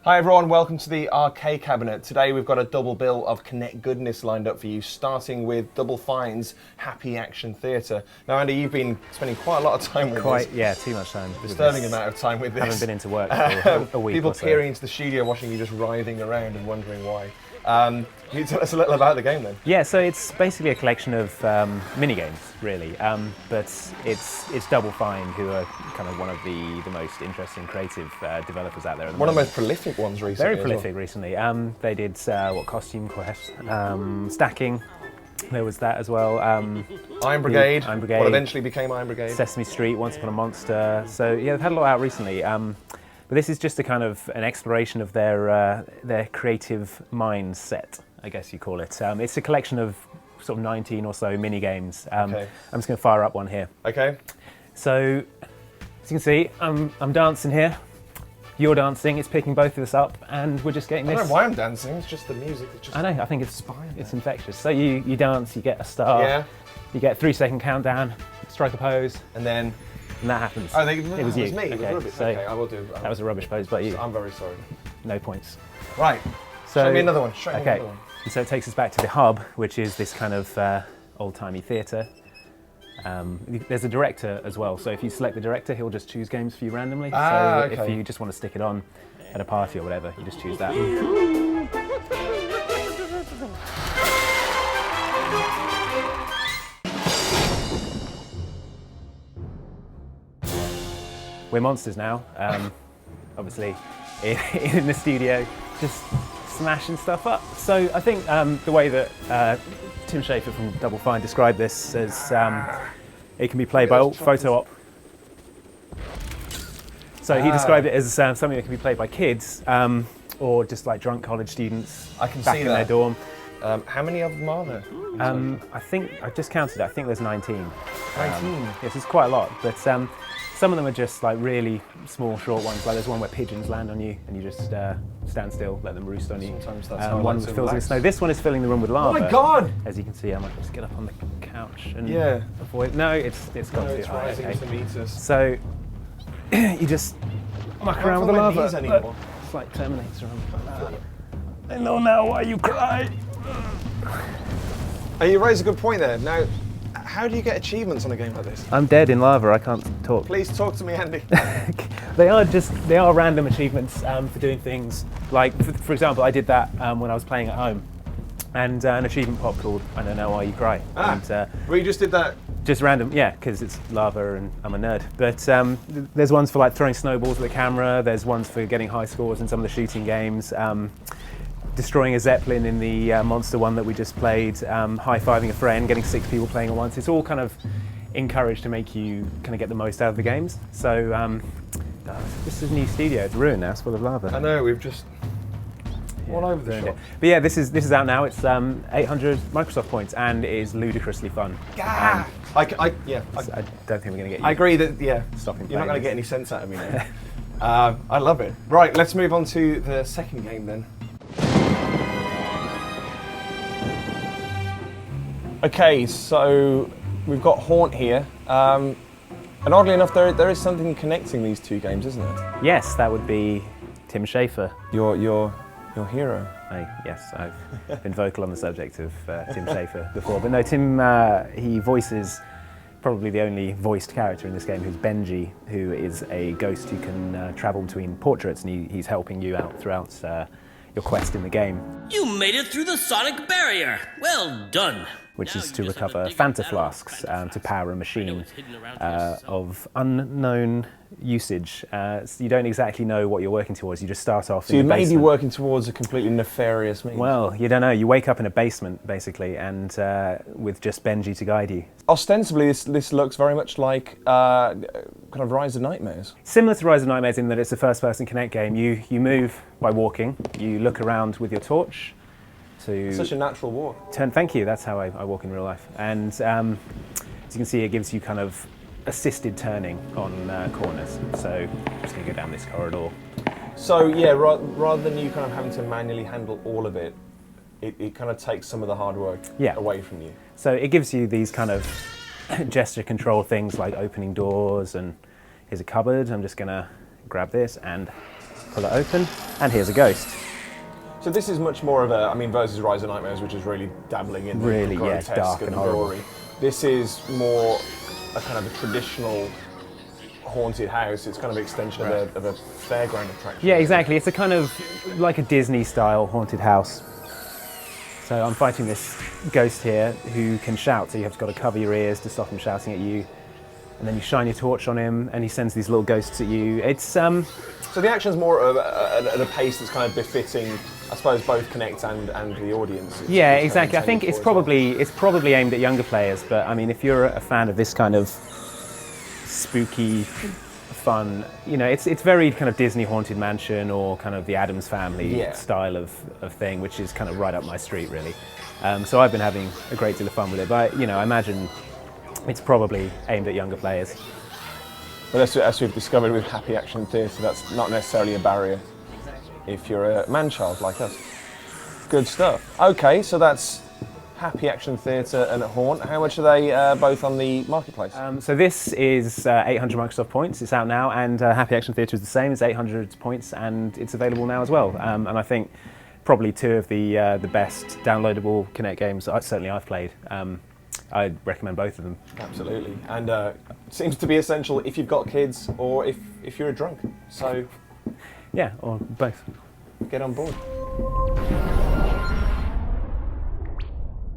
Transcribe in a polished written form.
Hi everyone, welcome to the Arcade Cabinet. Today we've got a double bill of Connect goodness lined up for you, starting with Double Fine's Happy Action Theatre. Now Andy, you've been spending quite a lot of time with this. Yeah, too much time. Disturbing amount of time with this. Haven't been into work for a week People or so. peering into the studio, watching you just writhing around and wondering why. Can you tell us a little about the game then? Yeah, so it's basically a collection of mini games, really. But it's Double Fine, who are kind of one of the most interesting creative developers out there. One of the most prolific ones recently. Very prolific recently. They did Costume Quest, Stacking. There was that as well. Iron Brigade. What eventually became Iron Brigade. Sesame Street, Once Upon a Monster. So yeah, they've had a lot out recently. But this is just a kind of an exploration of their creative mindset, I guess you call it. It's a collection of sort of 19 or so mini games. Okay. I'm just going to fire up one here. Okay. So as you can see, I'm dancing here. You're dancing. It's picking both of us up, and we're just getting this. I don't know why I'm dancing. It's just the music. It's just I know. I think it's infectious. So you dance, you get a star. Yeah. You get a 3-second countdown. Strike a pose. And then. And that happens. Oh, it was you. It was me. Okay, Okay, I will do. That was a rubbish pose, but you. I'm very sorry. No points. Right. So, show me another one. Show me another one. And so it takes us back to the hub, which is this kind of old-timey theatre. There's a director as well, so if you select the director, he'll just choose games for you randomly. Okay. If you just want to stick it on at a party or whatever, you just choose that. We're monsters now, obviously, in the studio, just smashing stuff up. So I think the way that Tim Schafer from Double Fine described this as it can be played by photo op. So he described it as something that can be played by kids or just like drunk college students back in their dorm. How many of them are there? I think, I just counted it, I think there's 19. 19? Yes, it's quite a lot, but some of them are just like really small, short ones. Like there's one where pigeons land on you and you just stand still, let them roost on you. Sometimes that's how one fills it with snow. This one is filling the room with lava. Oh my God! As you can see, I might just get up on the couch and avoid. No, it's gone too high. Rising to meet us. So you just muck around with the lava. Anymore. It's like Terminator. I know now why you cry. You raise a good point there. Now, how do you get achievements on a game like this? I'm dead in lava, I can't talk. Please talk to me, Andy. They are random achievements for doing things. Like, for example, I did that when I was playing at home. And an achievement popped called I Don't Know Why You Cry. We just did that? Just random, yeah, because it's lava and I'm a nerd. But there's ones for like throwing snowballs at the camera, there's ones for getting high scores in some of the shooting games. Destroying a Zeppelin in the monster one that we just played, high-fiving a friend, getting 6 people playing at once. It's all kind of encouraged to make you kind of get the most out of the games. So this is a new studio. It's ruined now. It's full of lava. I know. We've just all over the shop. But yeah, this is out now. It's 800 Microsoft points and it is ludicrously fun. I don't think we're going to get you. I agree that stopping. You're not going to get any sense out of me now. I love it. Right, let's move on to the second game then. Okay, so we've got Haunt here, and oddly enough, there is something connecting these two games, isn't it? Yes, that would be Tim Schafer. Your hero. Yes, I've been vocal on the subject of Tim Schafer before, but no, Tim, he voices probably the only voiced character in this game, who's Benji, who is a ghost who can travel between portraits, and he's helping you out throughout your quest in the game. You made it through the sonic barrier. Well done. Which is to recover Fanta flasks to power a machine of unknown usage. So you don't exactly know what you're working towards. You just start off in the basement. So you may be working towards a completely nefarious means. Well, you don't know. You wake up in a basement, basically, and with just Benji to guide you. Ostensibly, this looks very much like kind of Rise of Nightmares. Similar to Rise of Nightmares in that it's a first-person Kinect game. You move by walking. You look around with your torch. Such a natural walk. Thank you, that's how I walk in real life. And as you can see, it gives you kind of assisted turning on corners. So I'm just going to go down this corridor. So yeah, rather than you kind of having to manually handle all of it, it kind of takes some of the hard work away from you. So it gives you these kind of gesture control things like opening doors, and here's a cupboard. I'm just going to grab this and pull it open, and here's a ghost. So this is much more of a, I mean, versus Rise of Nightmares, which is really dabbling in Really, the yeah, grotesque dark and horrible. gory. This is more a kind of a traditional haunted house. It's kind of an extension of a fairground attraction. Yeah, exactly. It's a kind of like a Disney-style haunted house. So I'm fighting this ghost here who can shout, so you have got to cover your ears to stop him shouting at you. And then you shine your torch on him, and he sends these little ghosts at you. It's So the action's more at a pace that's kind of befitting, I suppose, both Connect and the audience. yeah, It's exactly. I kind of think intended it's probably aimed at younger players, but I mean, if you're a fan of this kind of spooky, fun, you know, it's very kind of Disney Haunted Mansion or kind of the Addams Family Yeah. style of thing, which is kind of right up my street, really. So I've been having a great deal of fun with it, but you know, I imagine it's probably aimed at younger players. But as we've discovered with Happy Action Theatre, that's not necessarily a barrier if you're a man-child like us. Good stuff. Okay, so that's Happy Action Theatre and Haunt. How much are they both on the marketplace? So this is 800 Microsoft points. It's out now, and Happy Action Theatre is the same. It's 800 points, and it's available now as well. And I think probably two of the best downloadable Kinect games certainly I've played. I'd recommend both of them. Absolutely. And it seems to be essential if you've got kids or if you're a drunk. So Yeah, or both. get on board.